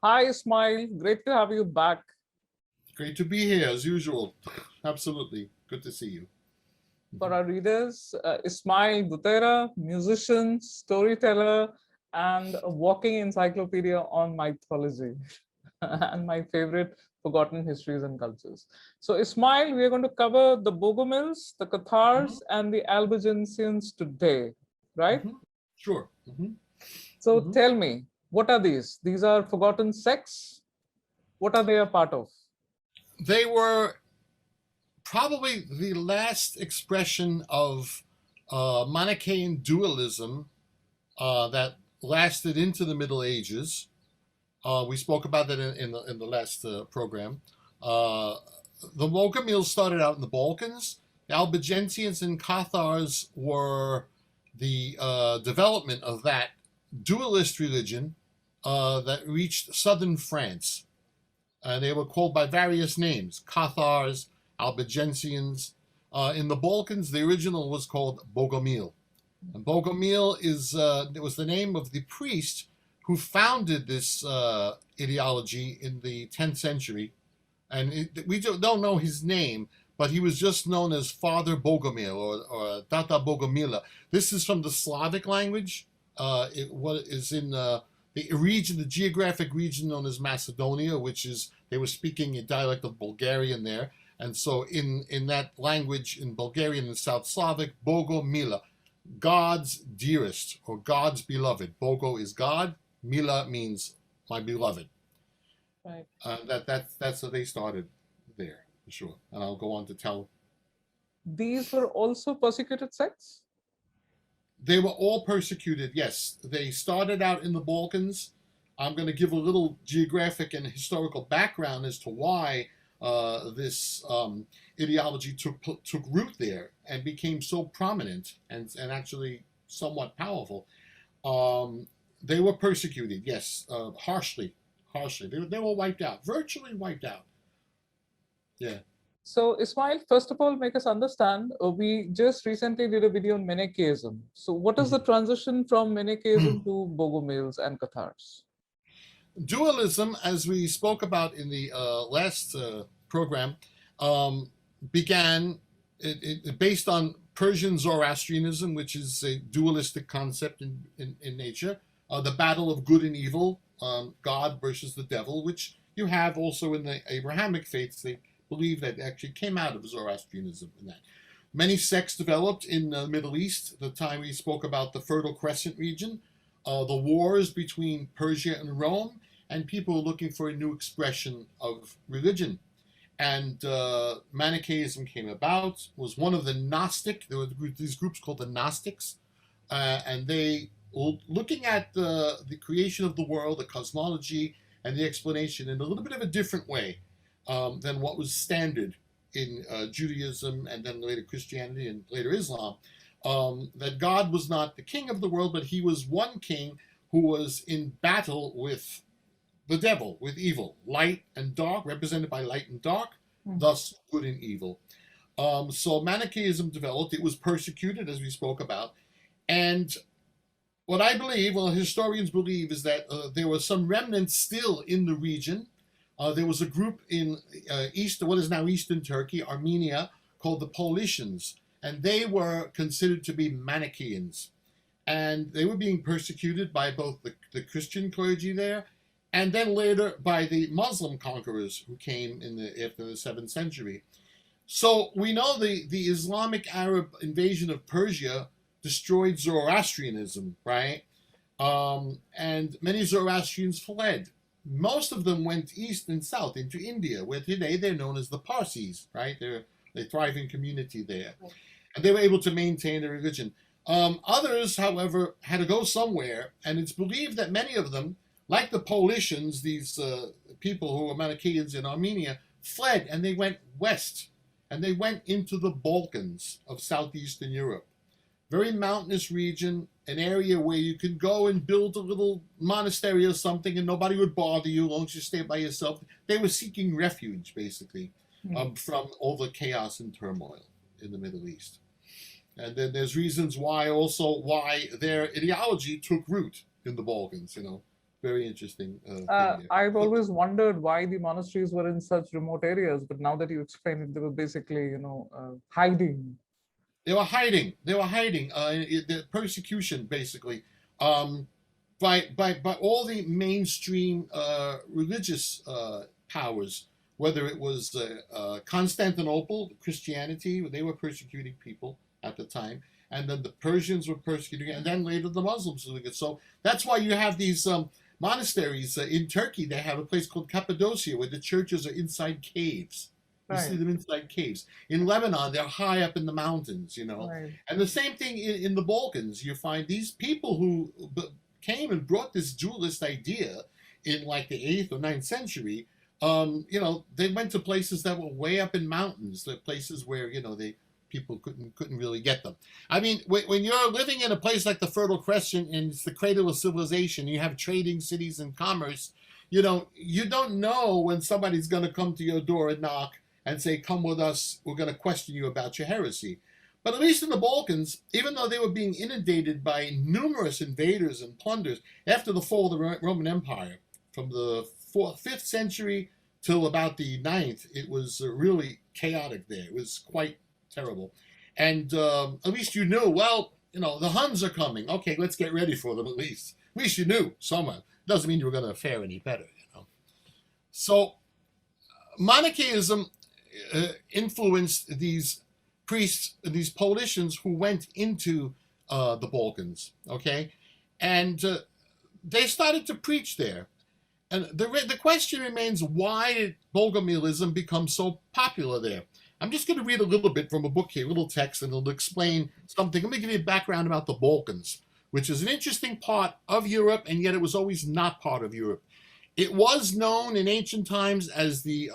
Hi, Ismail. Great to have you back. Great to be here as usual. Absolutely. Good to see you. For Mhm. our readers, Ismail Butera, musician, storyteller, and a walking encyclopedia on mythology and my favorite forgotten histories and cultures. So, Ismail, we are going to cover the Bogomils, the Mhm. Cathars, and the Albigensians today, right? Mhm. Sure. So, Mhm. tell me, what are these? These are forgotten sects. What are they a part of? They were probably the last expression of Manichaean dualism that lasted into the Middle Ages. We spoke about that in the last program. Uh, the Bogomils started out in the Balkans. The Albigensians and Cathars were the development of that dualist religion that reached southern France. They were called by various names: Cathars, Albigensians. In the Balkans, the original was called Bogomil. And Bogomil it was the name of the priest who founded this ideology in the 10th century. And we don't know his name, but he was just known as Father Bogomil or Tata Bogomila. This is from the Slavic language. What is in the region, the geographic region known as Macedonia, which is they were speaking a dialect of Bulgarian there. And so in that language in Bulgarian and South Slavic, Bogomila, God's dearest or God's beloved. Bogo is God. Mila means my beloved. Right. That's how they started there for sure. And I'll go on to tell. These were also persecuted sects? They were all persecuted. Yes, they started out in the Balkans. I'm going to give a little geographic and historical background as to why this ideology took root there and became so prominent and actually somewhat powerful. Um, they were persecuted, yes, harshly, harshly. They were wiped out, virtually wiped out. Yeah. So, Ismail, first of all, make us understand. We just recently did a video on Manichaeism. So, what is the transition from Manichaeism to Bogomils and Cathars? Dualism, as we spoke about in the last program, um, began based on Persian Zoroastrianism, which is a dualistic concept in nature, the battle of good and evil, God versus the devil, which you have also in the Abrahamic faiths. They believe that actually came out of Zoroastrianism in that. Many sects developed in the Middle East, the time we spoke about the Fertile Crescent region, the wars between Persia and Rome, and people were looking for a new expression of religion. And Manichaeism came about, was one of the Gnostic, there were these groups called the Gnostics, and they were looking at the creation of the world, the cosmology, and the explanation in a little bit of a different way than what was standard in Judaism and then later Christianity and later Islam. That God was not the king of the world, but he was one king who was in battle with the devil, with evil, light and dark, represented by light and dark, thus good and evil. So Manichaeism developed. It was persecuted, as we spoke about. And what I believe, well, historians believe, is that there were some remnants still in the region. There was a group in what is now Eastern Turkey, Armenia, called the Paulicians, and they were considered to be Manichaeans. And they were being persecuted by both the Christian clergy there and then later by the Muslim conquerors who came after the 7th century. So we know the Islamic Arab invasion of Persia destroyed Zoroastrianism, right? And many Zoroastrians fled. Most of them went east and south into India, where today they're known as the Parsis, right? They're a thriving community there. And they were able to maintain their religion. Others, however, had to go somewhere, and it's believed that many of them, like the Paulicians, these people who were Manichaeans in Armenia, fled and they went west and they went into the Balkans of southeastern Europe. Very mountainous region, an area where you could go and build a little monastery or something and nobody would bother you as long as you stay by yourself. They were seeking refuge, basically, from all the chaos and turmoil in the Middle East. And then there's reasons why their ideology took root in the Balkans, Very interesting thing there. I've always wondered why the monasteries were in such remote areas, but now that you explain it, they were basically, hiding. They were hiding. They were hiding. The persecution, basically, um, by all the mainstream religious powers. Whether it was Constantinople, Christianity, they were persecuting people at the time, and then the Persians were persecuting, and then later the Muslims were doing it. So that's why you have these monasteries in Turkey. They have a place called Cappadocia where the churches are inside caves. You see Right. them inside caves. In Lebanon, they're high up in the mountains, Right. And the same thing in the Balkans. You find these people who came and brought this dualist idea in like the 8th or 9th century. They went to places that were way up in mountains, the places where, people couldn't really get them. I mean, when you're living in a place like the Fertile Crescent and it's the cradle of civilization, you have trading cities and commerce, you don't know when somebody's going to come to your door and knock and say, come with us, we're going to question you about your heresy. But at least in the Balkans, even though they were being inundated by numerous invaders and plunders after the fall of the Roman Empire, from the 5th century till about the 9th, it was really chaotic there. It was quite terrible. And at least you knew, well, the Huns are coming. Okay, let's get ready for them at least. At least you knew somewhere. Doesn't mean you were going to fare any better. So Manichaeism influenced these priests, these politicians who went into the Balkans, okay? And they started to preach there. And the question remains, why did Bogomilism become so popular there? I'm just going to read a little bit from a book here, a little text, and it'll explain something. Let me give you a background about the Balkans, which is an interesting part of Europe, and yet it was always not part of Europe. It was known in ancient times as the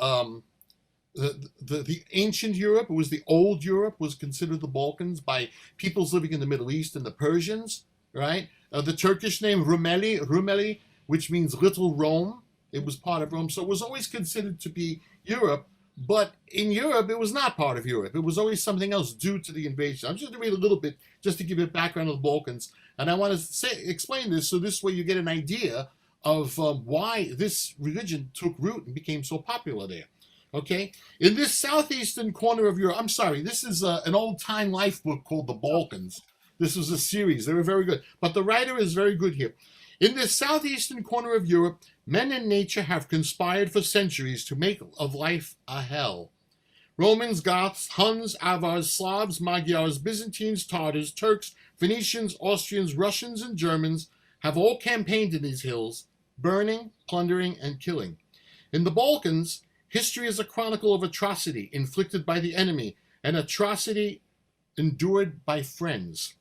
ancient Europe. It was the old Europe, was considered the Balkans by peoples living in the Middle East and the Persians, right? The Turkish name Rumeli, which means Little Rome. It was part of Rome, so it was always considered to be Europe. But in Europe, it was not part of Europe. It was always something else due to the invasion. I'm just going to read a little bit just to give you a background of the Balkans. And I want to explain this so this way you get an idea of why this religion took root and became so popular there. Okay? In this southeastern corner of Europe, I'm sorry, this is an old-time life book called The Balkans. This was a series. They were very good. But the writer is very good here. In this southeastern corner of Europe, men and nature have conspired for centuries to make of life a hell. Romans, Goths, Huns, Avars, Slavs, Magyars, Byzantines, Tartars, Turks, Phoenicians, Austrians, Russians, and Germans have all campaigned in these hills, burning, plundering, and killing. In the Balkans, history is a chronicle of atrocity inflicted by the enemy and atrocity endured by friends.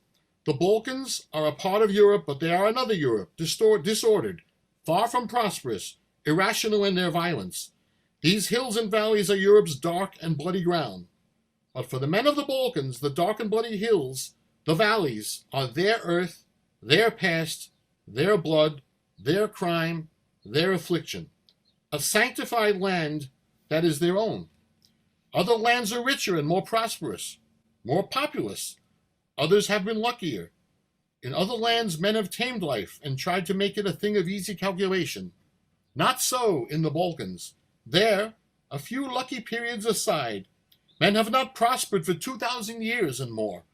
The Balkans are a part of Europe, but they are another Europe, disordered, far from prosperous, irrational in their violence. These hills and valleys are Europe's dark and bloody ground. But for the men of the Balkans, the dark and bloody hills, the valleys, are their earth, their past, their blood, their crime, their affliction. A sanctified land that is their own. Other lands are richer and more prosperous, more populous. Others have been luckier. In other lands, men have tamed life and tried to make it a thing of easy calculation. Not so in the Balkans. There, a few lucky periods aside, men have not prospered for 2,000 years and more.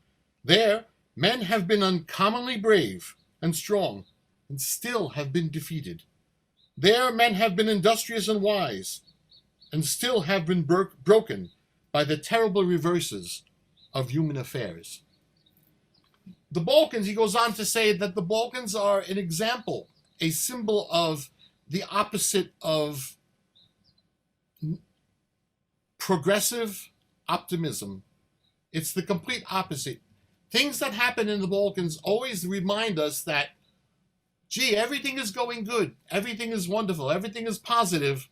There, men have been uncommonly brave and strong, and still have been defeated. There, men have been industrious and wise, and still have been broken by the terrible reverses of human affairs. The Balkans, he goes on to say that the Balkans are an example, a symbol of the opposite of progressive optimism. It's the complete opposite. Things that happen in the Balkans always remind us that, gee, everything is going good, everything is wonderful, everything is positive,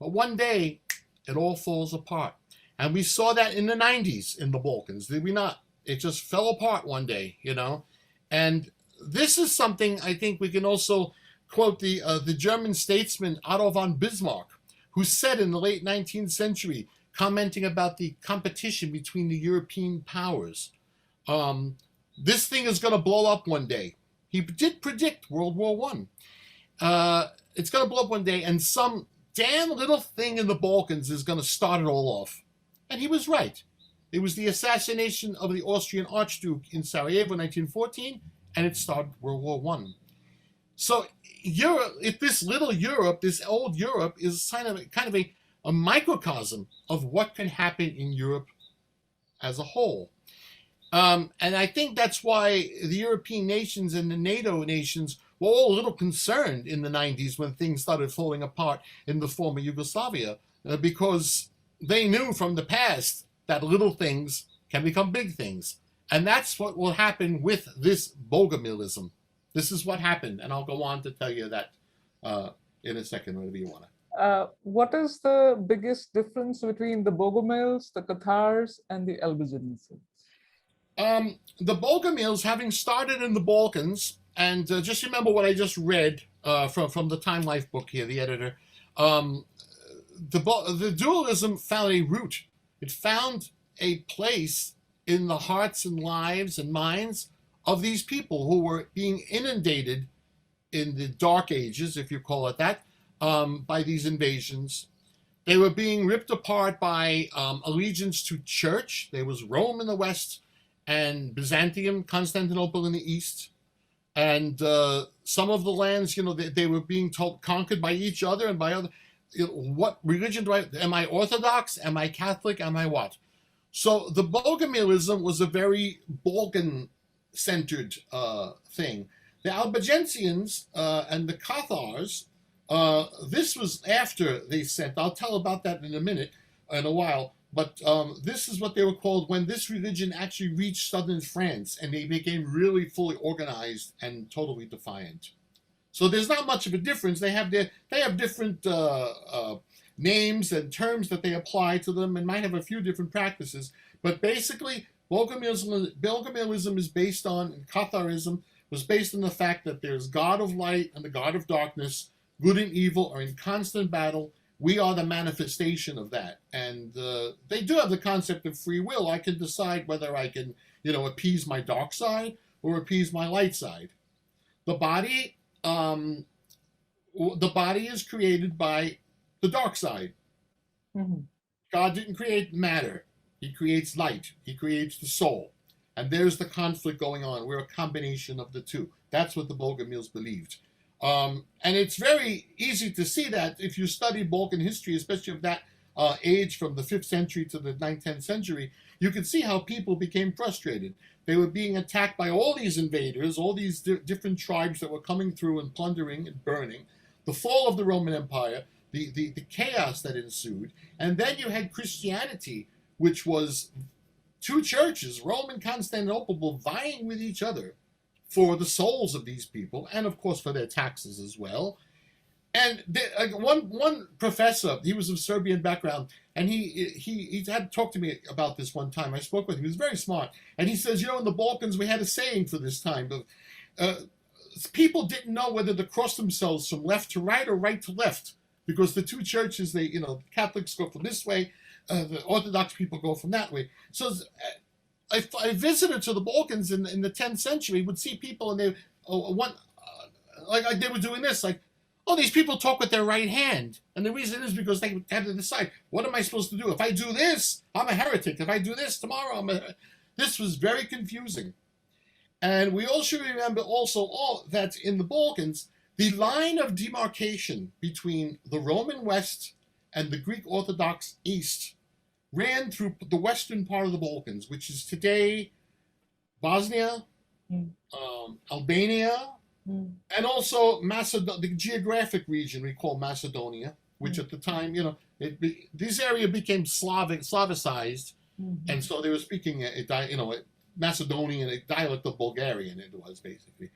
but one day it all falls apart. And we saw that in the 90s in the Balkans, did we not? It just fell apart one day, And this is something I think we can also quote the German statesman Otto von Bismarck, who said in the late 19th century, commenting about the competition between the European powers, this thing is going to blow up one day. He did predict World War I. It's going to blow up one day, and some damn little thing in the Balkans is going to start it all off. And he was right. It was the assassination of the Austrian Archduke in Sarajevo in 1914, and it started World War One. So Europe, if this little Europe, this old Europe, is kind of a microcosm of what can happen in Europe as a whole. And I think that's why the European nations and the NATO nations were all a little concerned in the 90s when things started falling apart in the former Yugoslavia, because they knew from the past that little things can become big things. And that's what will happen with this Bogomilism. This is what happened, and I'll go on to tell you that in a second, whatever you want to. What is the biggest difference between the Bogomils, the Cathars, and the Albigensians? The Bogomils, having started in the Balkans, and just remember what I just read from the Time Life book here, the editor. The dualism found a root. It found a place in the hearts and lives and minds of these people who were being inundated in the Dark Ages, if you call it that, by these invasions. They were being ripped apart by allegiance to church. There was Rome in the west and Byzantium, Constantinople in the east. And some of the lands, they were being conquered by each other and by other. What religion do I? Am I Orthodox? Am I Catholic? Am I what? So the Bogomilism was a very Balkan-centered thing. The Albigensians and the Cathars, this was after they sent. I'll tell about that in a while. But this is what they were called when this religion actually reached southern France, and they became really fully organized and totally defiant. So there's not much of a difference. They have different names and terms that they apply to them, and might have a few different practices. But basically, Bogomilism is based on, and Catharism was based on the fact that there's God of light and the God of darkness. Good and evil are in constant battle. We are the manifestation of that. And they do have the concept of free will. I can decide whether I can, appease my dark side or appease my light side. The body is created by the dark side. Mm-hmm. God didn't create matter. He creates light. He creates the soul. And there's the conflict going on. We're a combination of the two. That's what the Bogomils believed. And it's very easy to see that if you study Balkan history, especially of that age from the 5th century to the 9th, 10th century, you can see how people became frustrated. They were being attacked by all these invaders, all these different tribes that were coming through and plundering and burning. The fall of the Roman Empire, the chaos that ensued. And then you had Christianity, which was two churches, Rome and Constantinople, vying with each other for the souls of these people, and of course for their taxes as well. And one professor, he was of Serbian background, and he had talked to me about this one time. I spoke with him. He was very smart, and he says, in the Balkans we had a saying for this time, but people didn't know whether to cross themselves from left to right or right to left, because the two churches, Catholics go from this way, the Orthodox people go from that way. So a visitor to the Balkans in the 10th century would see people, and they were doing this, these people talk with their right hand. And the reason is because they had to decide, what am I supposed to do? If I do this, I'm a heretic. If I do this tomorrow, this was very confusing. And we all should remember also that in the Balkans, the line of demarcation between the Roman West and the Greek Orthodox East ran through the western part of the Balkans, which is today Bosnia, Albania, and also the geographic region we call Macedonia, which at the time, this area became Slavicized, and so they were speaking a Macedonian, a dialect of Bulgarian, it was basically.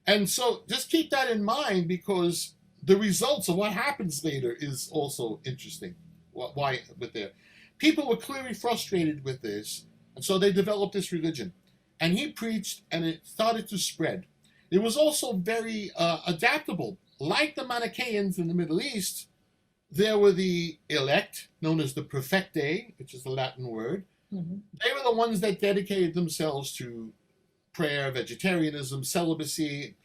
And so just keep that in mind, because the results of what happens later is also interesting. Why with there? People were clearly frustrated with this, and so they developed this religion. And he preached, and it started to spread. It was also very adaptable. Like the Manichaeans in the Middle East, there were the elect, known as the Perfectae, which is the Latin word. Mm-hmm. They were the ones that dedicated themselves to prayer, vegetarianism, celibacy.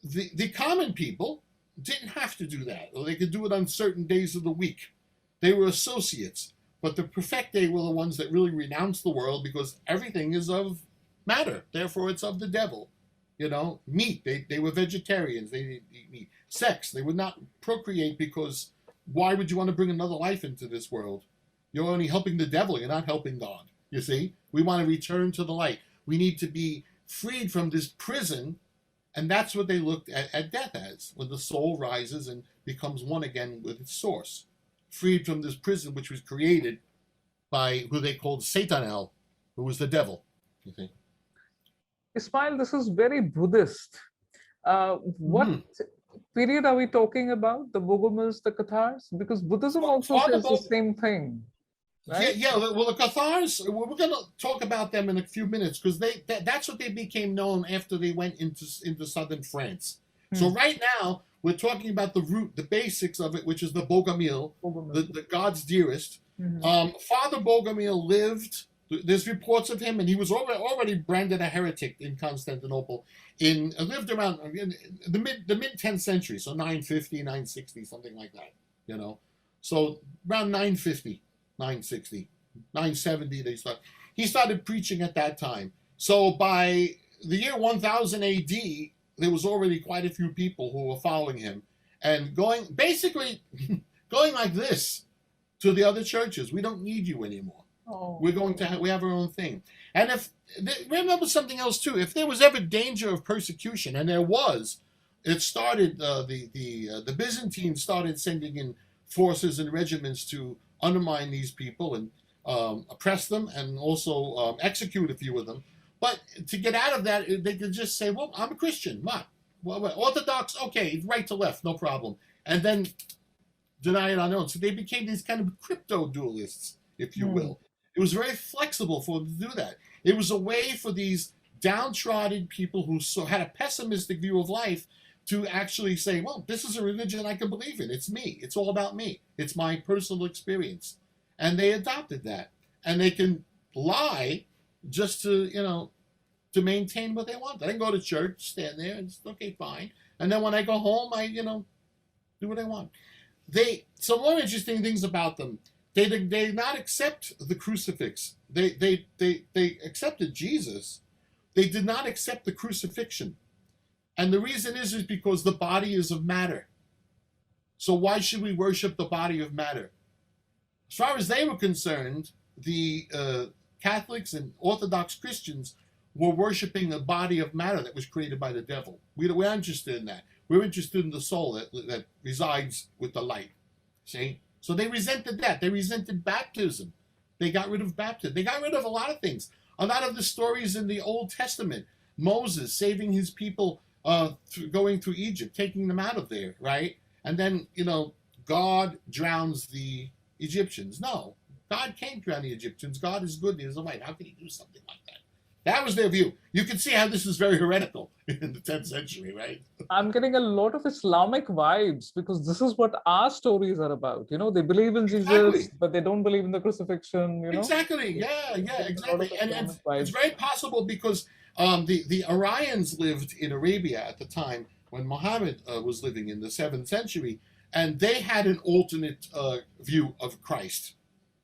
the common people didn't have to do that, or they could do it on certain days of the week. They were associates, but the perfecti were the ones that really renounced the world because everything is of matter. Therefore, it's of the devil. Meat. They were vegetarians. They didn't eat meat. Sex. They would not procreate because why would you want to bring another life into this world? You're only helping the devil. You're not helping God. You see? We want to return to the light. We need to be freed from this prison. And that's what they looked at death as, when the soul rises and becomes one again with its source. Freed from this prison which was created by who they called Satanel, who was the devil. You see? Ismail, this is very Buddhist. What period are we talking about? The Bogomils, the Cathars? Because Buddhism also says the same thing. Right? Yeah. Well, the Cathars, we're going to talk about them in a few minutes because that's what they became known after they went into southern France. So right now, we're talking about the root, the basics of it, which is the Bogomil, the God's dearest. Father Bogomil lived. There's reports of him, and he was already branded a heretic in Constantinople. Lived around the mid 10th century, so 950, 960, something like that. So around 950, 960, 970, he started preaching at that time. So by the year 1000 AD, there was already quite a few people who were following him and going like this to the other churches. We don't need you anymore. We have our own thing. And remember something else too. If there was ever danger of persecution, and there was, it started the Byzantines started sending in forces and regiments to undermine these people and oppress them, and also execute a few of them. But to get out of that, they could just say, "Well, I'm a Christian. What? Well, Orthodox? Okay, right to left, no problem." And then deny it on their own. So they became these kind of crypto dualists, if you will. It was very flexible for them to do that. It was a way for these downtrodden people who had a pessimistic view of life to actually say, well, this is a religion I can believe in. It's me. It's all about me. It's my personal experience. And they adopted that. And they can lie just to maintain what they want. I can go to church, stand there, and it's okay, fine. And then when I go home, I, do what I want. Some more interesting things about them. They did not accept the crucifix. They accepted Jesus. They did not accept the crucifixion. And the reason is because the body is of matter. So why should we worship the body of matter? As far as they were concerned, the Catholics and Orthodox Christians were worshiping a body of matter that was created by the devil. We're interested in that. We're interested in the soul that resides with the light. See? So they resented that. They resented baptism. They got rid of baptism. They got rid of a lot of things. A lot of the stories in the Old Testament, Moses saving his people, going through Egypt, taking them out of there, right? And then, God drowns the Egyptians. No, God can't drown the Egyptians. God is good. He is light. How can he do something like that? That was their view. You can see how this is very heretical in the 10th century, right? I'm getting a lot of Islamic vibes because this is what our stories are about. They believe in Jesus, but they don't believe in the crucifixion. Exactly. Yeah, exactly. And it's very possible because the Aryans lived in Arabia at the time when Muhammad was living in the 7th century, and they had an alternate view of Christ.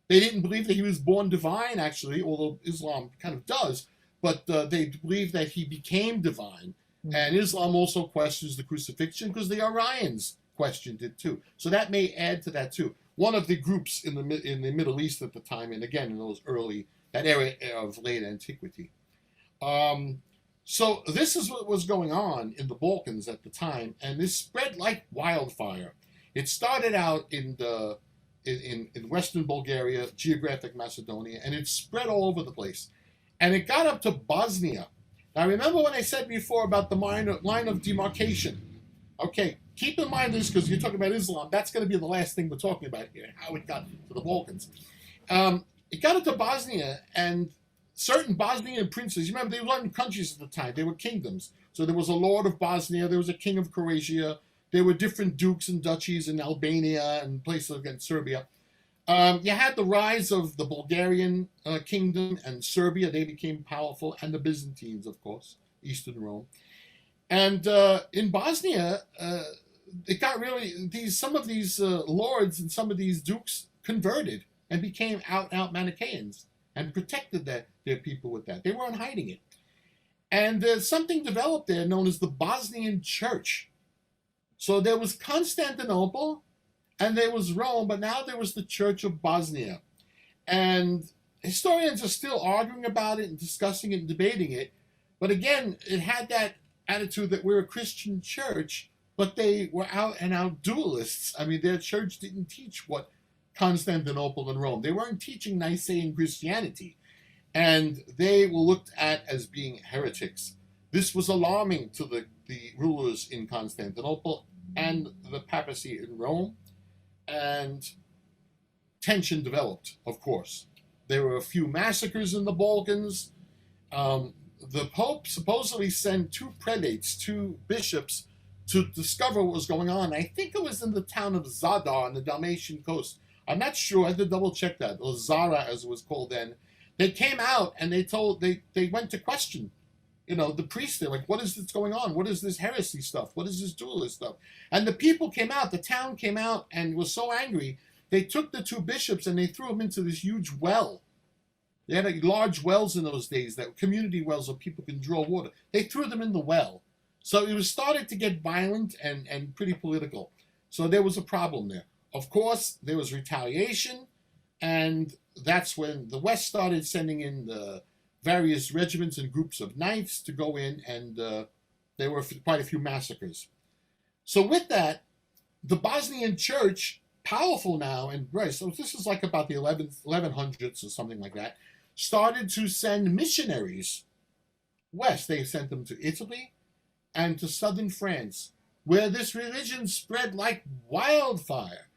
They didn't believe that he was born divine, actually, although Islam kind of does. But they believe that he became divine. And Islam also questions the crucifixion because the Aryans questioned it too. So that may add to that too. One of the groups in the Middle East at the time, and again in that era of late antiquity. So this is what was going on in the Balkans at the time, and this spread like wildfire. It started out in Western Bulgaria, geographic Macedonia, and it spread all over the place. And it got up to Bosnia. Now, remember when I said before about the line of demarcation? Okay, keep in mind this because you're talking about Islam. That's going to be the last thing we're talking about here, how it got to the Balkans. It got up to Bosnia, and certain Bosnian princes, you remember, they weren't countries at the time. They were kingdoms. So there was a lord of Bosnia. There was a king of Croatia. There were different dukes and duchies in Albania and places like Serbia. You had the rise of the Bulgarian kingdom and Serbia. They became powerful, and the Byzantines, of course, Eastern Rome. And in Bosnia, it got really some of these lords and some of these dukes converted and became out Manichaeans and protected their people with that. They weren't hiding it. And something developed there known as the Bosnian Church. So there was Constantinople and there was Rome, but now there was the Church of Bosnia. And historians are still arguing about it and discussing it and debating it. But again, it had that attitude that we're a Christian church, but they were out and out dualists. I mean, their church didn't teach what Constantinople and Rome. They weren't teaching Nicene Christianity. And they were looked at as being heretics. This was alarming to the rulers in Constantinople and the papacy in Rome. And tension developed, of course. There were a few massacres in the Balkans. The Pope supposedly sent two prelates, two bishops, to discover what was going on. I think it was in the town of Zadar on the Dalmatian coast. I'm not sure. I had to double check that. Or Zara, as it was called then. They came out and they went to question, the priests. They're like, what is this going on? What is this heresy stuff? What is this dualist stuff? And the people came out. The town came out and was so angry. They took the two bishops and they threw them into this huge well. They had large wells in those days, that community wells where people can draw water. They threw them in the well. So it was starting to get violent and pretty political. So there was a problem there. Of course, there was retaliation, and that's when the West started sending in the various regiments and groups of knights to go in, and there were quite a few massacres. So with that, the Bosnian Church, powerful now, and right, so this is like about the 1100s or something like that, started to send missionaries west. They sent them to Italy and to southern France, where this religion spread like wildfire.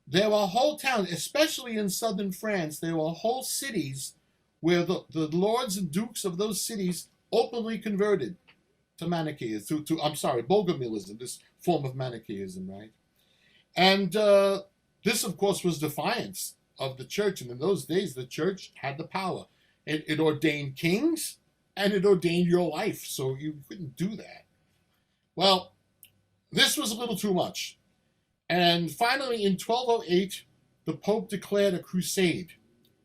There were whole towns, especially in southern France, there were whole cities where the lords and dukes of those cities openly converted to Manichaeism, Bogomilism, this form of Manichaeism, right? And this, of course, was defiance of the church. And in those days, the church had the power. It ordained kings and it ordained your life. So you couldn't do that. Well, this was a little too much. And finally, in 1208, the Pope declared a crusade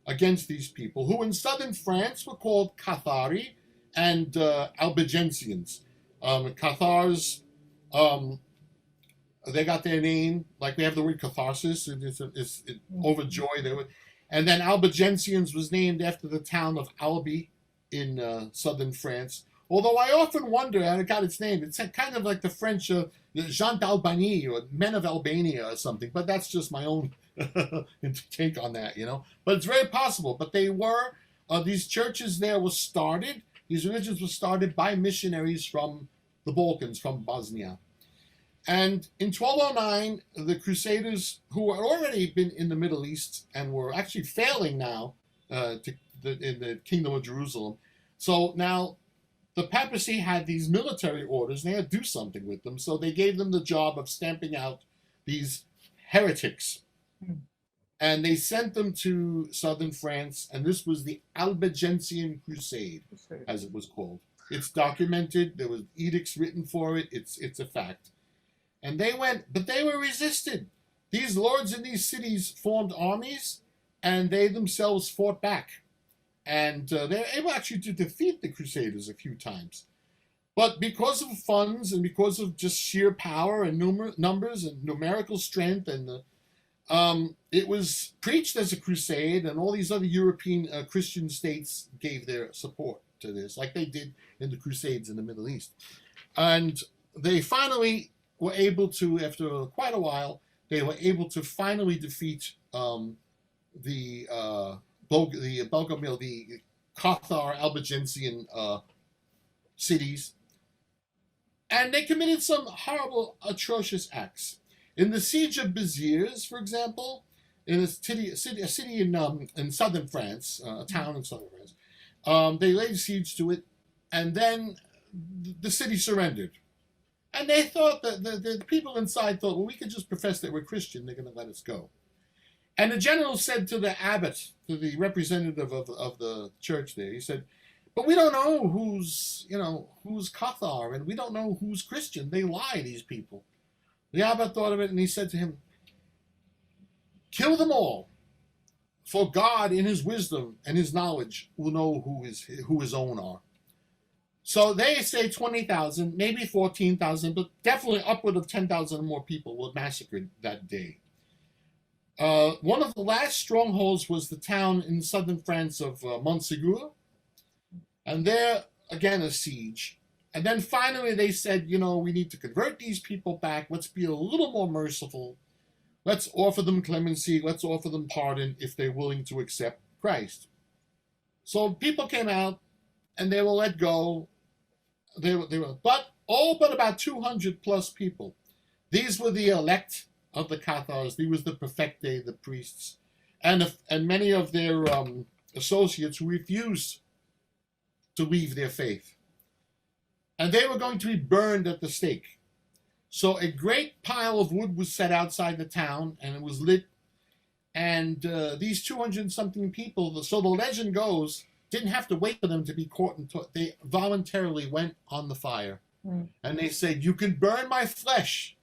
against these people, who in southern France were called Cathars and Albigensians. Cathars, they got their name, like we have the word catharsis, it's overjoyed. And then Albigensians was named after the town of Albi in southern France. Although I often wonder how it got its name. It's kind of like the French Jean d'Albanie or Men of Albania or something, but that's just my own take on that, But it's very possible. But they were, these churches there were started, these religions were started by missionaries from the Balkans, from Bosnia. And in 1209, the Crusaders, who had already been in the Middle East and were actually failing now in the Kingdom of Jerusalem, so now the papacy had these military orders, and they had to do something with them, so they gave them the job of stamping out these heretics. And they sent them to southern France, and this was the Albigensian Crusade, as it was called. It's documented, there was edicts written for it, it's a fact. And they went, but they were resisted. These lords in these cities formed armies, and they themselves fought back. And they were able actually to defeat the Crusaders a few times. But because of funds and because of just sheer power and numbers and numerical strength, and it was preached as a crusade, and all these other European Christian states gave their support to this, like they did in the Crusades in the Middle East. And they finally were able to, after quite a while, they were able to finally defeat the Bogomil, the Cathar Albigensian cities. And they committed some horrible, atrocious acts. In the siege of Béziers, for example, in a city in southern France, a town in southern France, they laid siege to it, and then the city surrendered. And they thought that the people inside thought, well, we could just profess that we're Christian, they're going to let us go. And the general said to the abbot, to the representative of the church there, he said, But we don't know who's Cathar, and we don't know who's Christian. They lie, these people. The Abba thought of it, and he said to him, kill them all, for God in his wisdom and his knowledge will know who his own are. So they say 20,000, maybe 14,000, but definitely upward of 10,000 or more people were massacred that day. One of the last strongholds was the town in southern France of Montségur, and there, again, a siege. And then finally they said, we need to convert these people back. Let's be a little more merciful. Let's offer them clemency. Let's offer them pardon if they're willing to accept Christ. So people came out, and they were let go. They were but about 200 plus people. These were the elect of the Cathars. These was the perfecte, the priests, and many of their associates who refused to leave their faith. And they were going to be burned at the stake. So a great pile of wood was set outside the town, and it was lit. And these 200-something people, so the legend goes, didn't have to wait for them to be caught and taught. They voluntarily went on the fire. And they said, you can burn my flesh.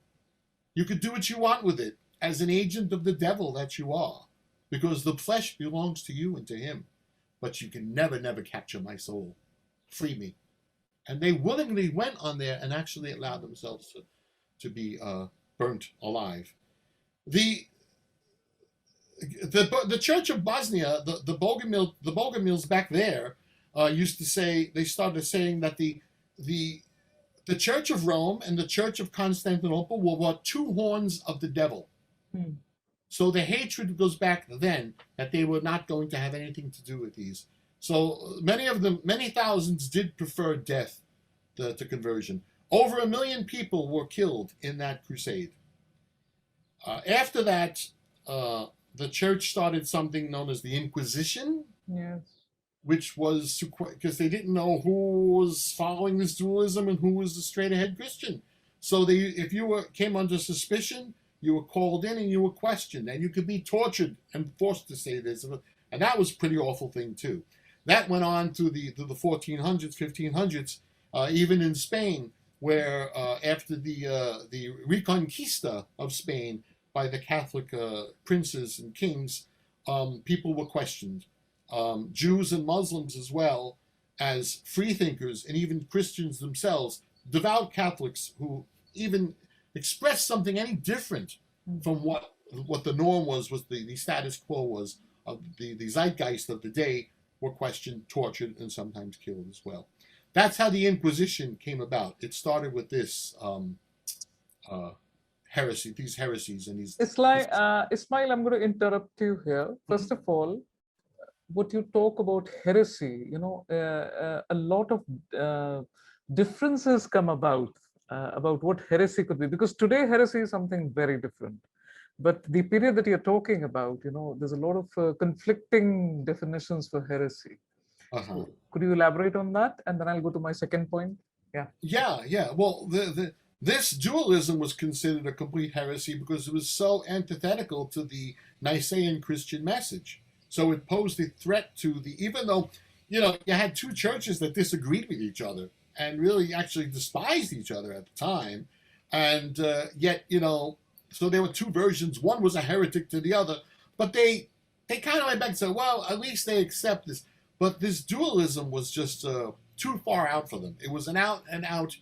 You can do what you want with it as an agent of the devil that you are, because the flesh belongs to you and to him. But you can never, never capture my soul. Free me. And they willingly went on there and actually allowed themselves to be burnt alive. The Church of Bosnia, the Bogomils back there used to say, they started saying that the Church of Rome and the Church of Constantinople were two horns of the devil. So the hatred goes back then, that they were not going to have anything to do with these. So many of them, many thousands, did prefer death to conversion. Over 1 million people were killed in that crusade. After that, the church started something known as the Inquisition. Yes. Which was because they didn't know who was following this dualism and who was the straight-ahead Christian. So if you came under suspicion, you were called in and you were questioned, and you could be tortured and forced to say this. And that was a pretty awful thing too. That went on to the 1400s, 1500s, even in Spain, where after the Reconquista of Spain by the Catholic princes and kings, people were questioned. Jews and Muslims as well as freethinkers, and even Christians themselves, devout Catholics who even expressed something any different from what the norm was the status quo was of the zeitgeist of the day, were questioned, tortured, and sometimes killed as well. That's how the Inquisition came about. It started with this heresy, these heresies, and these. It's like Ismail, I'm going to interrupt you here. First of all, what you talk about heresy, a lot of differences come about what heresy could be, because today heresy is something very different. But the period that you're talking about, there's a lot of conflicting definitions for heresy. So could you elaborate on that? And then I'll go to my second point. Yeah. Well, this dualism was considered a complete heresy because it was so antithetical to the Nicene Christian message. So it posed a threat to even though, you had two churches that disagreed with each other and really actually despised each other at the time. And yet, so there were two versions. One was a heretic to the other, but they kind of went back and said, well, at least they accept this. But this dualism was just too far out for them. It was an out and out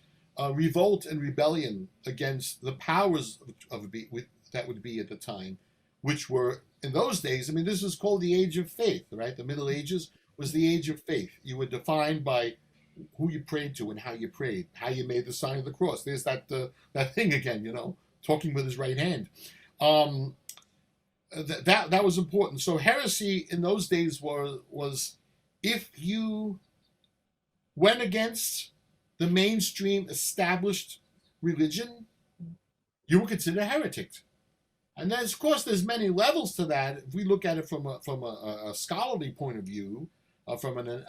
revolt and rebellion against the powers that would be at the time, which were in those days. I mean, this was called the Age of Faith, right? The Middle Ages was the Age of Faith. You were defined by who you prayed to and how you prayed, how you made the sign of the cross. There's that thing again, talking with his right hand. That was important. So heresy in those days was if you went against the mainstream established religion, you were considered a heretic. And then, of course, there's many levels to that. If we look at it from a scholarly point of view, from an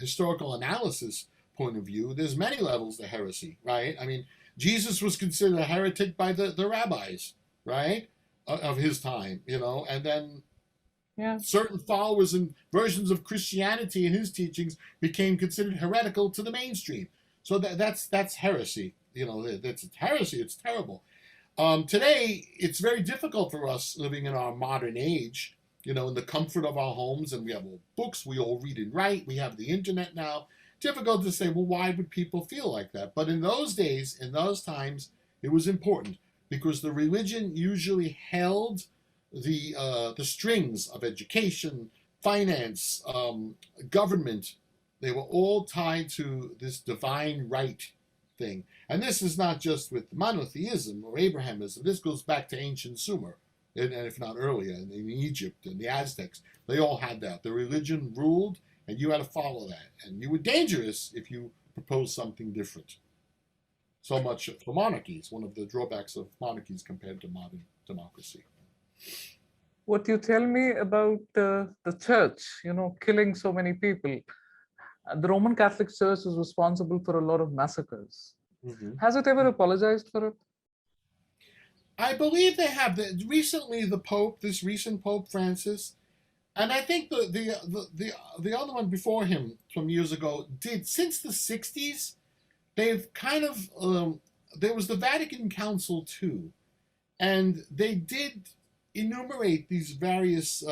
historical analysis point of view, there's many levels to heresy, right? I mean, Jesus was considered a heretic by the rabbis, right, of his time, and then Yeah. Certain followers and versions of Christianity and his teachings became considered heretical to the mainstream. So that's heresy. That's heresy. It's terrible. Today, it's very difficult for us living in our modern age, in the comfort of our homes, and we have all books, we all read and write, we have the internet now. Difficult to say, well, why would people feel like that? But in those days, in those times, it was important because the religion usually held the strings of education, finance, government. They were all tied to this divine right thing. And this is not just with monotheism or Abrahamism. This goes back to ancient Sumer, and if not earlier, in Egypt and the Aztecs. They all had that. The religion ruled, and you had to follow that. And you were dangerous if you proposed something different. So much for monarchies, one of the drawbacks of monarchies compared to modern democracy. What you tell me about the church, killing so many people. The Roman Catholic Church is responsible for a lot of massacres. Mm-hmm. Has it ever apologized for it? I believe they have. Recently, this recent Pope Francis, and I think the other one before him from years ago did. Since the 60s, they've kind of there was the Vatican Council too, and they did enumerate these various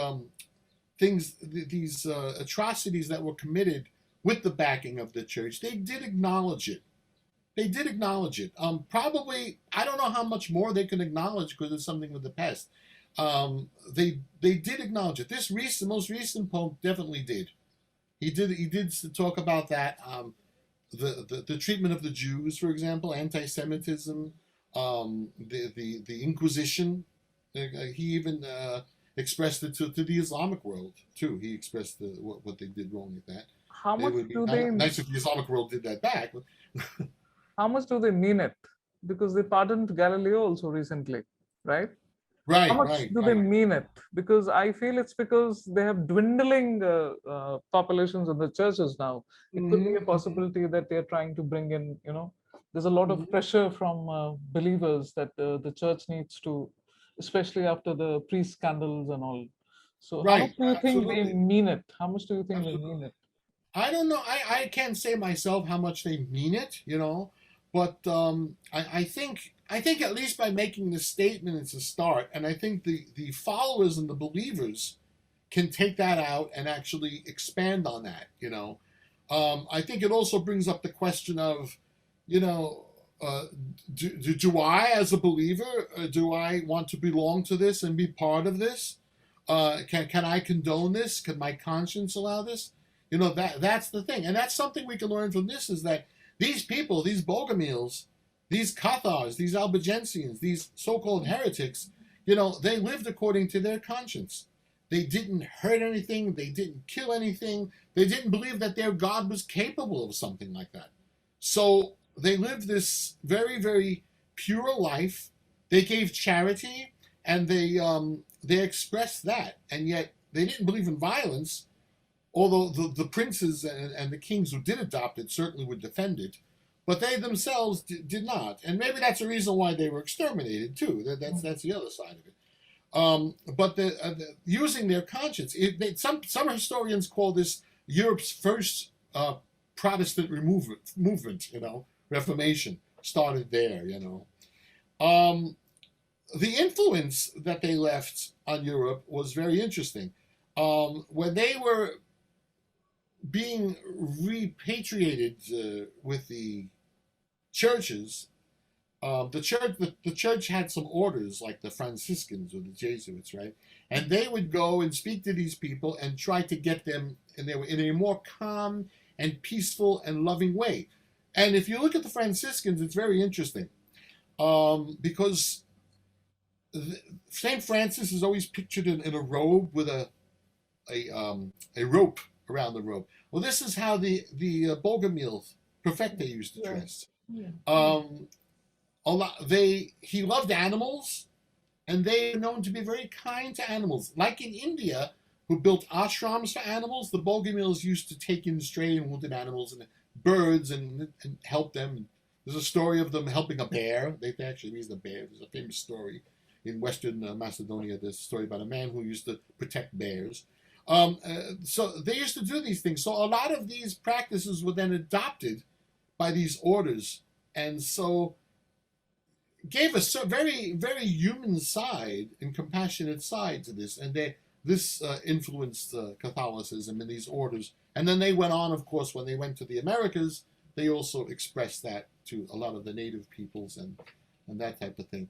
things, these atrocities that were committed with the backing of the church. They did acknowledge it. Probably, I don't know how much more they can acknowledge because it's something with the past. They did acknowledge it. This most recent Pope definitely did. He did talk about that. The treatment of the Jews, for example, anti-Semitism, the Inquisition. He even expressed it to the Islamic world too. He expressed what they did wrong with that. How much do they? Nice if the Islamic world did that back. How much do they mean it? Because they pardoned Galileo also recently, right? Right. How much do they mean it? Because I feel it's because they have dwindling populations of the churches now. It could be a possibility that they're trying to bring in, there's a lot of pressure from believers that the church needs to, especially after the priest scandals and all. So how much do you think they mean it? How much do you think they mean it? I don't know. I can't say myself how much they mean it, but I think at least by making this statement, it's a start. And I think the followers and the believers can take that out and actually expand on that, I think it also brings up the question of, do I, as a believer, do I want to belong to this and be part of this? Can I condone this? Can my conscience allow this? That's the thing. And that's something we can learn from this, is that these people, these Bogomils, these Cathars, these Albigensians, these so-called heretics, they lived according to their conscience. They didn't hurt anything. They didn't kill anything. They didn't believe that their God was capable of something like that. So they lived this very, very pure life. They gave charity, and they expressed that. And yet they didn't believe in violence, although the princes and the kings who did adopt it certainly would defend it. But they themselves did not. And maybe that's a reason why they were exterminated, too. That's the other side of it. But using their conscience, some historians call this Europe's first Protestant movement, Reformation started there, The influence that they left on Europe was very interesting. When they were being repatriated with the churches, the church had some orders, like the Franciscans or the Jesuits, right? And they would go and speak to these people and try to get them, and they were in a more calm and peaceful and loving way. And if you look at the Franciscans, it's very interesting, because Saint Francis is always pictured in a robe with a rope around the robe. Well, this is how the Bogomils Perfecta used to dress. He loved animals, and they are known to be very kind to animals. Like in India, who built ashrams for animals, the Bogomils used to take in stray and wounded animals and birds and help them. There's a story of them helping a bear. They actually raised a bear. There's a famous story. in Western Macedonia, there's a story about a man who used to protect bears. So they used to do these things. So a lot of these practices were then adopted by these orders, and so gave a very, very human side and compassionate side to this. And this influenced Catholicism in these orders. And then they went on, of course, when they went to the Americas, they also expressed that to a lot of the native peoples and that type of thing.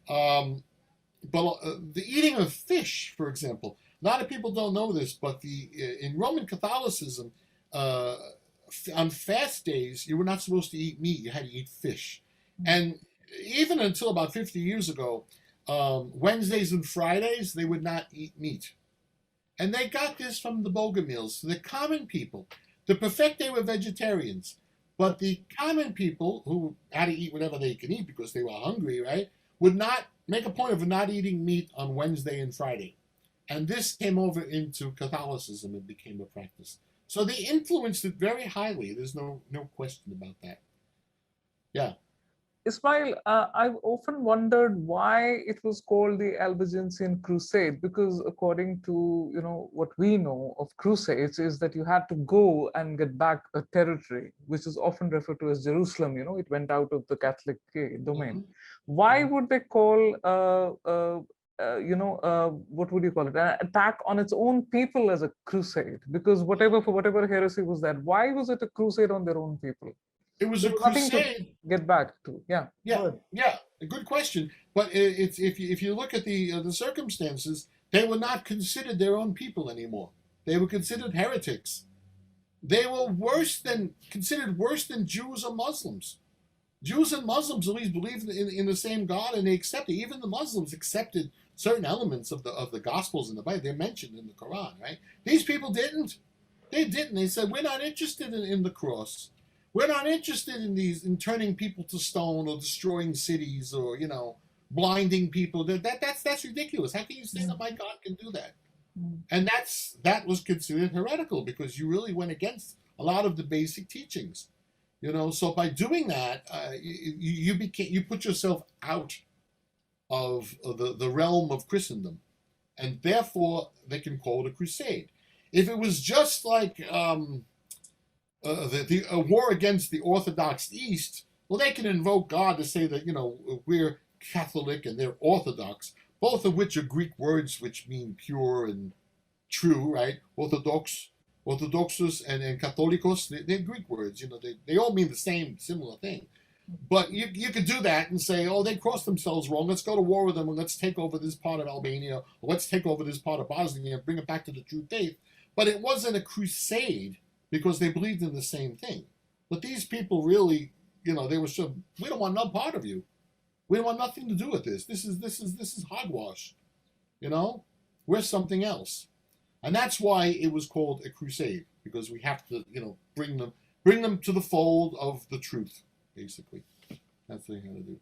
But the eating of fish, for example, a lot of people don't know this, but in Roman Catholicism, on fast days, you were not supposed to eat meat. You had to eat fish. And even until about 50 years ago, Wednesdays and Fridays, they would not eat meat. And they got this from the Bogomils, the common people. The perfecte were vegetarians. But the common people, who had to eat whatever they could eat because they were hungry, right, would not make a point of not eating meat on Wednesday and Friday. And this came over into Catholicism and became a practice. So they influenced it very highly. There's no question about that. Yeah. Ismail, I've often wondered why it was called the Albigensian Crusade, because according to what we know of crusades is that you had to go and get back a territory, which is often referred to as Jerusalem. It went out of the Catholic domain. Mm-hmm. Why would they call what would you call it, an attack on its own people as a crusade? Because for whatever heresy was that, why was it a crusade on their own people? It was a crusade. Get back to, yeah. A good question. But it's if you look at the circumstances, they were not considered their own people anymore. They were considered heretics. They were considered worse than Jews or Muslims. Jews and Muslims at least believed in the same God, and they accepted. Even the Muslims accepted certain elements of the Gospels in the Bible. They're mentioned in the Quran, right? These people didn't. They didn't. They said, we're not interested in the cross. We're not interested in turning people to stone or destroying cities or blinding people. That's ridiculous. How can you say that my God can do that? And that was considered heretical because you really went against a lot of the basic teachings. So by doing that, you put yourself out of the realm of Christendom, and therefore they can call it a crusade. If it was just like a war against the Orthodox East, well, they can invoke God to say that we're Catholic and they're Orthodox, both of which are Greek words which mean pure and true, right? Orthodoxus and Catholicos, they're Greek words. They all mean the similar thing. But you could do that and say, oh, they crossed themselves wrong. Let's go to war with them and let's take over this part of Albania, or let's take over this part of Bosnia and bring it back to the true faith. But it wasn't a crusade because they believed in the same thing. But these people really, they were so, we don't want no part of you. We don't want nothing to do with this. This is hogwash. We're something else. And that's why it was called a crusade, because we have to, bring them to the fold of the truth, basically. That's what they had to do.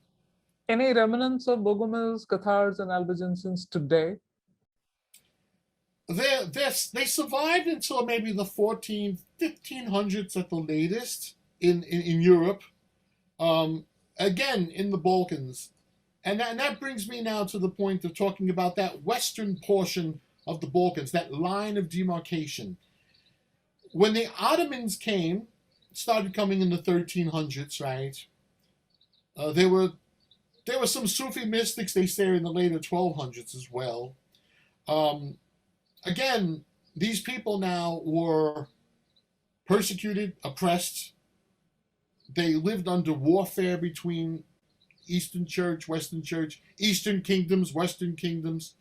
Any remnants of Bogomils, Cathars, and Albigensians today? They survived until maybe the 1500s at the latest in Europe. Again, in the Balkans. And that brings me now to the point of talking about that western portion of the Balkans, that line of demarcation. When the Ottomans started coming in the 1300s, right? There were some Sufi mystics, they say, in the later 1200s as well. Again, these people now were persecuted, oppressed. They lived under warfare between Eastern Church, Western Church, Eastern kingdoms, Western kingdoms.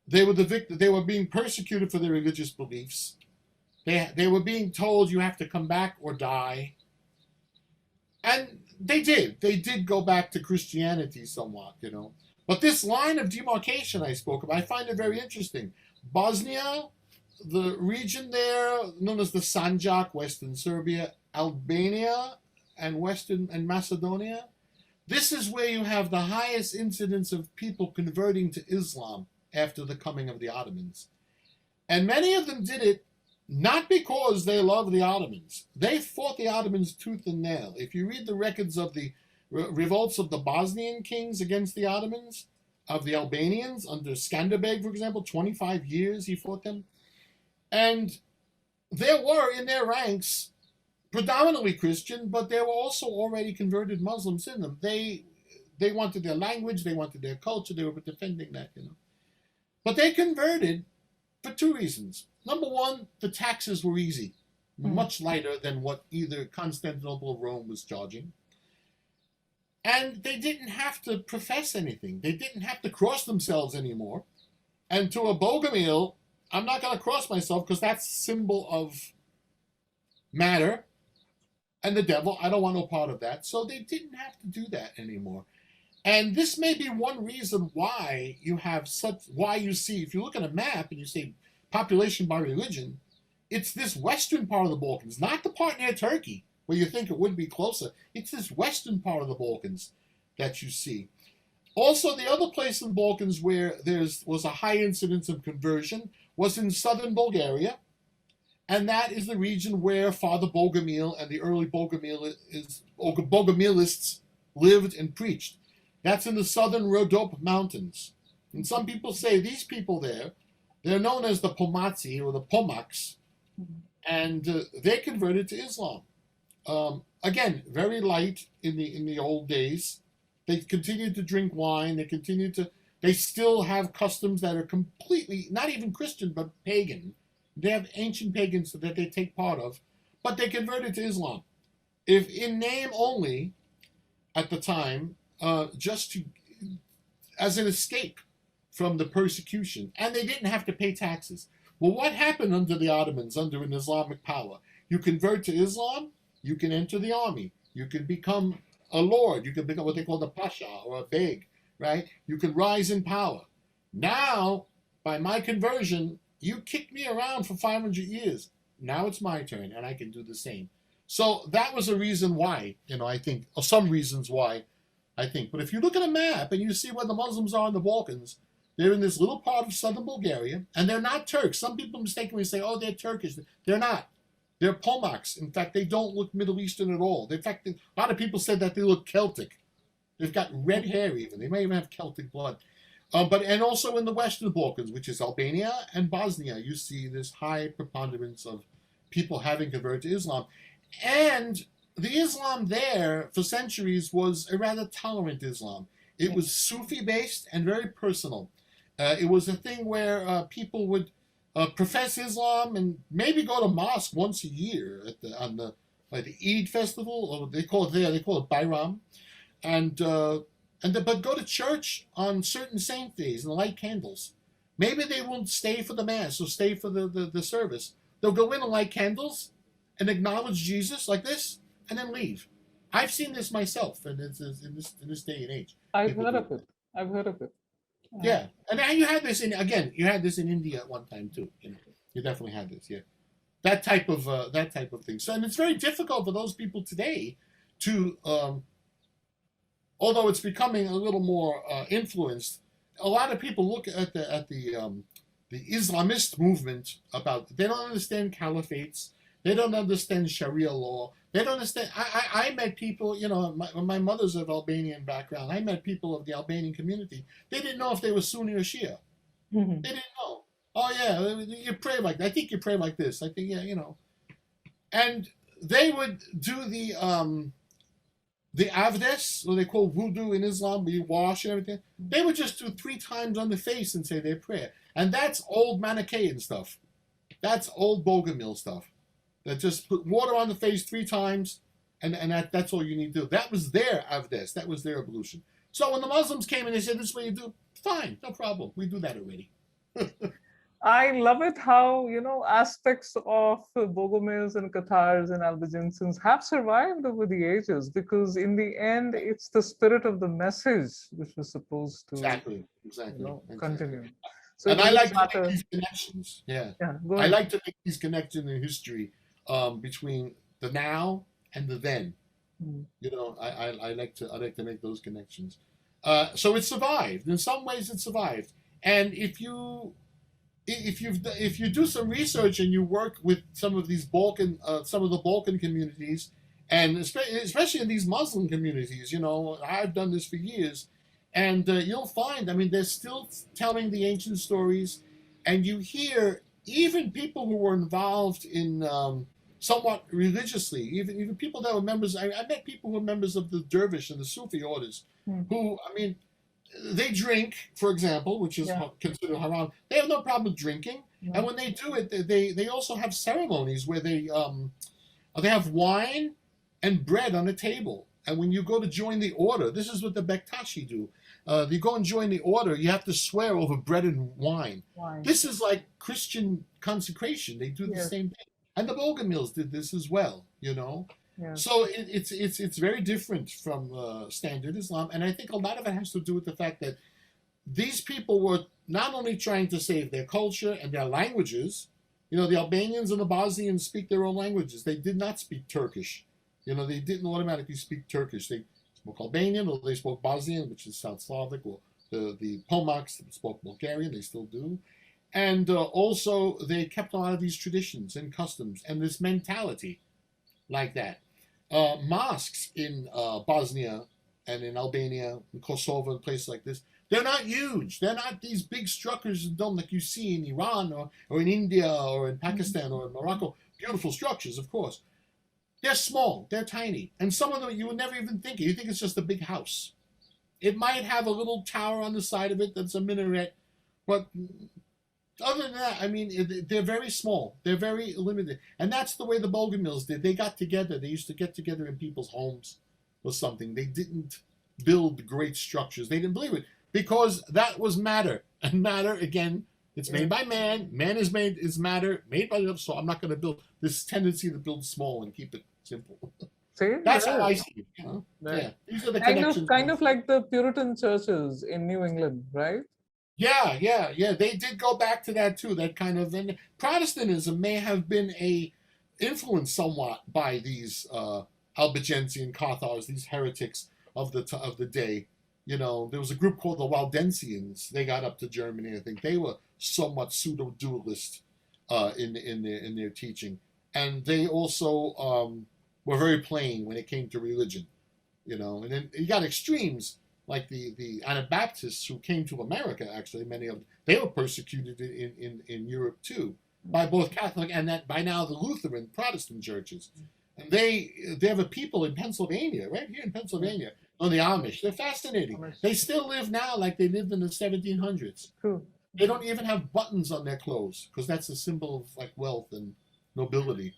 They were being persecuted for their religious beliefs. They were being told you have to come back or die. And they did. They did go back to Christianity somewhat, But this line of demarcation I spoke of, I find it very interesting. Bosnia, the region there known as the Sanjak, Western Serbia, Albania, and Macedonia. This is where you have the highest incidence of people converting to Islam after the coming of the Ottomans. And many of them did it not because they loved the Ottomans. They fought the Ottomans tooth and nail. If you read the records of the revolts of the Bosnian kings against the Ottomans, of the Albanians under Skanderbeg, for example. 25 years he fought them. And there were in their ranks predominantly Christian, but there were also already converted Muslims in them. They wanted their language, they wanted their culture, they were defending that, But they converted for two reasons. Number one, the taxes were easy, much lighter than what either Constantinople or Rome was charging. And they didn't have to profess anything. They didn't have to cross themselves anymore. And to a Bogomil, I'm not going to cross myself because that's a symbol of matter and the devil. I don't want no part of that. So they didn't have to do that anymore. And this may be one reason why you see, if you look at a map and you say population by religion, it's this western part of the Balkans, not the part near Turkey, where you think it would be closer. It's this western part of the Balkans that you see. Also, the other place in the Balkans where there was a high incidence of conversion was in southern Bulgaria, and that is the region where Father Bogomil and the early Bogomilists lived and preached. That's in the southern Rhodope Mountains. And some people say these people there, they're known as the Pomaci or the Pomaks, and they converted to Islam. Again, very light in the old days. They continued to drink wine. They still have customs that are completely, not even Christian, but pagan. They have ancient pagans that they take part of, but they converted to Islam. If in name only, at the time, just as an escape from the persecution, and they didn't have to pay taxes. Well, what happened under the Ottomans, under an Islamic power? You convert to Islam, you can enter the army, you can become a lord, you can become what they call the pasha or a beg, right? You can rise in power. Now, by my conversion, you kicked me around for 500 years. Now it's my turn, and I can do the same. So that was a reason why, I think, or some reasons why, I think. But if you look at a map and you see where the Muslims are in the Balkans, they're in this little part of southern Bulgaria, and they're not Turks. Some people mistakenly say, oh, they're Turkish. They're not. They're Pomaks. In fact, they don't look Middle Eastern at all. In fact, a lot of people said that they look Celtic. They've got red hair even. They may even have Celtic blood. And also in the Western Balkans, which is Albania and Bosnia, you see this high preponderance of people having converted to Islam. And the Islam there for centuries was a rather tolerant Islam. It was Sufi-based and very personal. It was a thing where people would profess Islam and maybe go to mosque once a year on the Eid festival, or they call it Bayram, but go to church on certain saint days and light candles. Maybe they won't stay for the mass or stay for the service. They'll go in and light candles and acknowledge Jesus like this and then leave. I've seen this myself, and it's in this day and age. I've heard of it. Yeah, and now you had this in India at one time too. You definitely had this, yeah. That type of thing. So, and it's very difficult for those people today to, although it's becoming a little more influenced. A lot of people look at the Islamist movement they don't understand caliphates. They don't understand Sharia law. They don't understand. I met people, my mother's of Albanian background. I met people of the Albanian community. They didn't know if they were Sunni or Shia. Mm-hmm. They didn't know. Oh, yeah, you pray like that. I think you pray like this. I think, yeah, And they would do the avdes, or they call wudu in Islam, where you wash and everything. They would just do 3 times on the face and say their prayer. And that's old Manichaean stuff. That's old Bogomil stuff. That just put water on the face 3 times, and that's all you need to do. That was their avdes. That was their ablution. So when the Muslims came and they said, this is what you do, fine, no problem. We do that already. I love it how, aspects of Bogomils and Cathars and Albigensians have survived over the ages, because in the end, it's the spirit of the message which was supposed to exactly. continue. So and I like to make these connections. Yeah. I like to make these connections in history between the now and the then. I like to make those connections. So it survived. In some ways, it survived. And if you do some research and you work with some of the Balkan communities, and especially in these Muslim communities, I've done this for years. And you'll find, I mean, they're still telling the ancient stories, and you hear even people who were involved in somewhat religiously, even people that were members. I met people who were members of the dervish and the Sufi orders, who, I mean, they drink, for example, which is considered haram. They have no problem drinking, and when they do it, they also have ceremonies where they have wine and bread on the table. And when you go to join the order, this is what the Bektashi do. You go and join the order, you have to swear over bread and wine. This is like Christian consecration. They do the same thing. And the Bogomils did this as well, you know. So it's very different from standard Islam. And I think a lot of it has to do with the fact that these people were not only trying to save their culture and their languages. You know, the Albanians and the Bosnians speak their own languages. They did not speak Turkish. You know, they didn't automatically speak Turkish. They spoke Albanian, or they spoke Bosnian, which is South Slavic, or the Pomaks spoke Bulgarian, they still do. And also, they kept a lot of these traditions and customs and this mentality like that. Mosques in Bosnia and in Albania, in Kosovo, and places like this, they're not huge. They're not these big structures and dome like you see in Iran or in India or in Pakistan or in Morocco. Beautiful structures, of course. They're small, they're tiny, and some of them you would never even think it. You think it's just a big house. It might have a little tower on the side of it that's a minaret, but other than that, I mean, they're very small. They're very limited, and that's the way the Bogomils did. They got together. They used to get together in people's homes or something. They didn't build great structures. They didn't believe it because that was matter, and matter again. It's made by man. Man is matter made by them. So I'm not going to build this tendency to build small and keep it simple. See, that's how I see it. You know? Yeah, these are the connections. Kind of like the Puritan churches in New England, right? Yeah. They did go back to that too. That kind of, and Protestantism may have been influenced somewhat by these Albigensian Cathars, these heretics of the day. You know, there was a group called the Waldensians. They got up to Germany. I think they were somewhat pseudo-dualist in their teaching, and they also were very plain when it came to religion. You know, and then you got extremes like the Anabaptists who came to America. Actually, many of them, they were persecuted in Europe too by both Catholic and that by now the Lutheran Protestant churches. And they have a people in Pennsylvania, right here in Pennsylvania. On the Amish. They're fascinating. They still live now like they lived in the 1700s. True. They don't even have buttons on their clothes because that's a symbol of like wealth and nobility.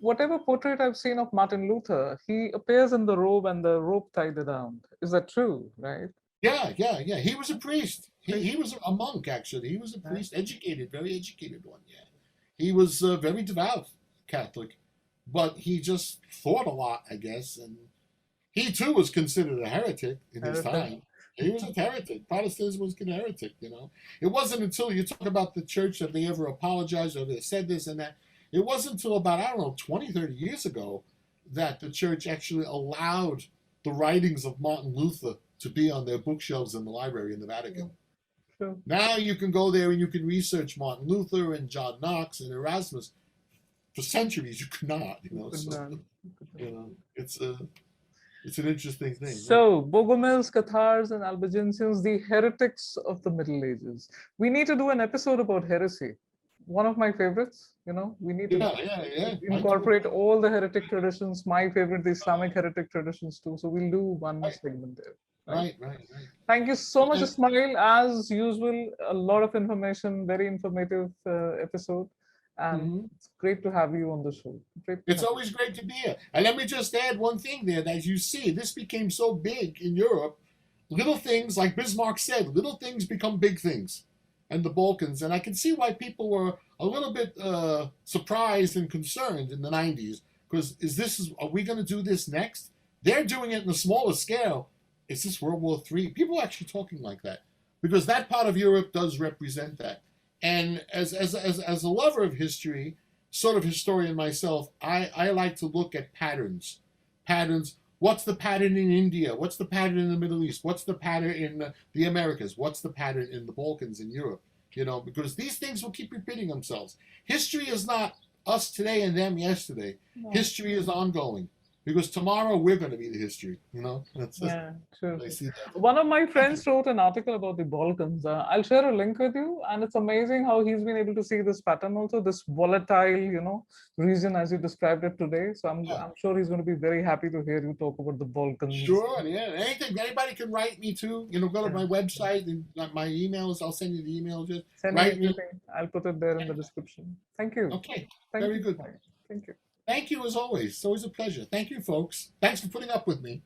Whatever portrait I've seen of Martin Luther, he appears in the robe and the rope tied around. Is that true, right? Yeah. He was a priest. He was a monk, actually. He was a priest, educated, very educated one, yeah. He was very devout Catholic, but he just thought a lot, I guess, and he too was considered a heretic in his time. He was a heretic. Protestantism was a heretic, you know. It wasn't until you talk about the church that they ever apologized or they said this and that. It wasn't until about, I don't know, 20, 30 years ago that the church actually allowed the writings of Martin Luther to be on their bookshelves in the library in the Vatican. Sure. Now you can go there and you can research Martin Luther and John Knox and Erasmus. For centuries, you could not, you know. So, you know, it's an interesting thing. So, Bogomils, Cathars, and Albigensians, the heretics of the Middle Ages. We need to do an episode about heresy. One of my favorites, you know, we need to incorporate all the heretic traditions. My favorite, the Islamic heretic traditions too. So we'll do one segment there. Right. Thank you so much, Ismail. As usual, a lot of information, very informative episode. And it's great to have you on the show. It's always great to be here. And let me just add one thing there. As you see, this became so big in Europe. Little things, like Bismarck said, little things become big things. And the Balkans. And I can see why people were a little bit surprised and concerned in the 90s. Because are we going to do this next? They're doing it in a smaller scale. Is this World War III? People are actually talking like that. Because that part of Europe does represent that. And as a lover of history, sort of historian myself, I like to look at patterns. What's the pattern in India? What's the pattern in the Middle East? What's the pattern in the Americas? What's the pattern in the Balkans in Europe? You know, because these things will keep repeating themselves. History is not us today and them yesterday. No. History is ongoing. because tomorrow we're going to be the history. That's Yeah, true. I see that. One of my friends wrote an article about the Balkans. I'll share a link with you, and it's amazing how he's been able to see this pattern also, this volatile, region as you described it today. So I'm sure he's going to be very happy to hear you talk about the Balkans. Sure, yeah. Anything, anybody can write me too. Go to my website and my emails. I'll send you the email. Just send write me anything. I'll put it there in the description. Thank you. Okay, Thank very you. good. Thank you. Thank you as always. It's always a pleasure. Thank you, folks. Thanks for putting up with me.